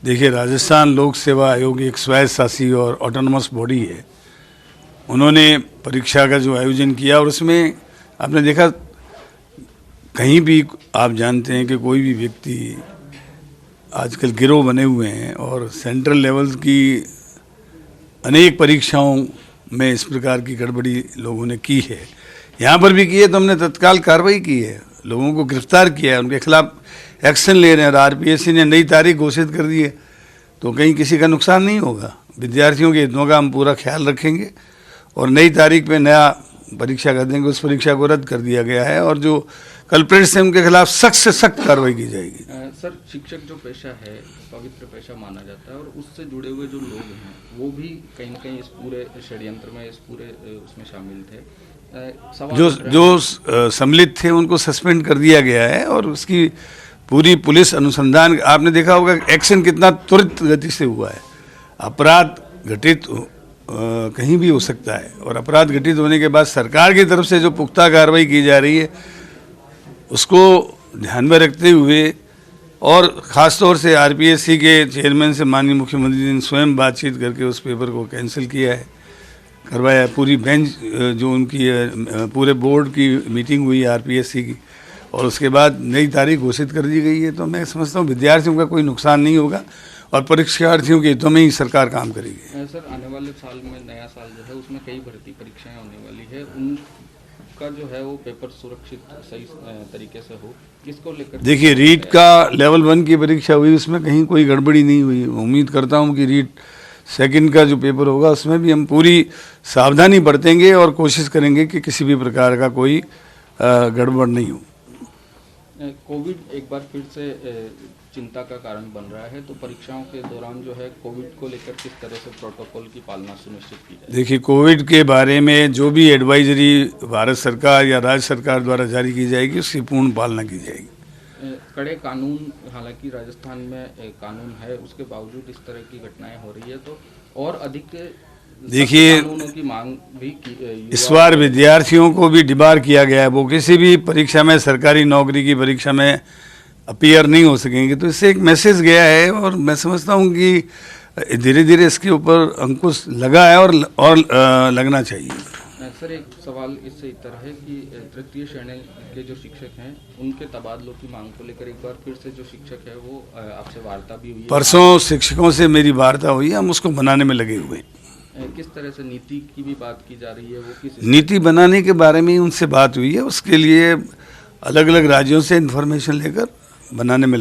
देखिए, राजस्थान लोक सेवा आयोग एक स्वायत्तशासी और ऑटोनमस बॉडी है। उन्होंने परीक्षा का जो आयोजन किया और उसमें आपने देखा, कहीं भी आप जानते हैं कि कोई भी व्यक्ति आजकल गिरोह बने हुए हैं और सेंट्रल लेवल की अनेक परीक्षाओं में इस प्रकार की गड़बड़ी लोगों ने की है। यहाँ पर भी की है तो हमने तत्काल कार्रवाई की है, लोगों को गिरफ्तार किया है, उनके खिलाफ एक्शन ले रहे हैं। और आरपीएससी ने नई तारीख घोषित कर दी है तो कहीं किसी का नुकसान नहीं होगा। विद्यार्थियों के हितों का हम पूरा ख्याल रखेंगे और नई तारीख पे नया परीक्षा कर देंगे। उस परीक्षा को रद्द कर दिया गया है और जो कल्प्रेट्स हैं उनके खिलाफ सख्त से सख्त कार्रवाई की जाएगी। सर, शिक्षक जो पेशा है पवित्र पेशा माना जाता है और उससे जुड़े हुए जो लोग हैं वो भी कहीं न कहीं इस पूरे षड्यंत्र में, इस पूरे उसमें शामिल थे। जो सम्मिलित थे उनको सस्पेंड कर दिया गया है और उसकी पूरी पुलिस अनुसंधान, आपने देखा होगा एक्शन कितना त्वरित गति से हुआ है। अपराध घटित कहीं भी हो सकता है और अपराध घटित होने के बाद सरकार की तरफ से जो पुख्ता कार्रवाई की जा रही है उसको ध्यान में रखते हुए और ख़ास तौर से आरपीएससी के चेयरमैन से माननीय मुख्यमंत्री ने स्वयं बातचीत करके उस पेपर को कैंसिल किया है, करवाया। पूरी बेंच जो उनकी पूरे बोर्ड की मीटिंग हुई आरपीएससी की और उसके बाद नई तारीख घोषित कर दी गई है। तो मैं समझता हूँ विद्यार्थियों का कोई नुकसान नहीं होगा और परीक्षार्थियों के हितों में ही सरकार काम करेगी। सर, आने वाले साल में नया साल जो है उसमें कई भर्ती परीक्षाएं होने वाली है, उनका जो है वो पेपर सुरक्षित सही तरीके से हो, किसको लेकर? देखिए, रीट का लेवल 1 की परीक्षा हुई, उसमें कहीं कोई गड़बड़ी नहीं हुई। उम्मीद करता हूँ कि रीट सेकंड का जो पेपर होगा उसमें भी हम पूरी सावधानी बरतेंगे और कोशिश करेंगे कि किसी भी प्रकार का कोई गड़बड़ नहीं हो। कोविड एक बार फिर से चिंता का कारण बन रहा है, तो परीक्षाओं के दौरान जो है कोविड को लेकर किस तरह से प्रोटोकॉल की पालना सुनिश्चित की जाए? देखिए, कोविड के बारे में जो भी एडवाइजरी भारत सरकार या राज्य सरकार द्वारा जारी की जाएगी उसकी पूर्ण पालना की जाएगी। कड़े कानून, हालांकि राजस्थान में कानून है, उसके बावजूद इस तरह की घटनाएं हो रही है तो और अधिक देखिए, कानूनों की मांग भी इस बार विद्यार्थियों को भी डिबार किया गया है, वो किसी भी परीक्षा में, सरकारी नौकरी की परीक्षा में अपीयर नहीं हो सकेंगे। तो इससे एक मैसेज गया है और मैं समझता हूँ कि धीरे धीरे इसके ऊपर अंकुश लगा है और लगना चाहिए। सर, एक सवाल इससे इस तरह है कि तृतीय श्रेणी के जो शिक्षक हैं उनके तबादलों की मांग को लेकर एक बार फिर से जो शिक्षक है वो आपसे वार्ता भी हुई है? परसों शिक्षकों से मेरी वार्ता हुई है, हम उसको बनाने में लगे हुए हैं। किस तरह से नीति की भी बात की जा रही है? वो किस नीति बनाने के बारे में उनसे बात हुई है, उसके लिए अलग अलग राज्यों से इन्फॉर्मेशन लेकर बनाने में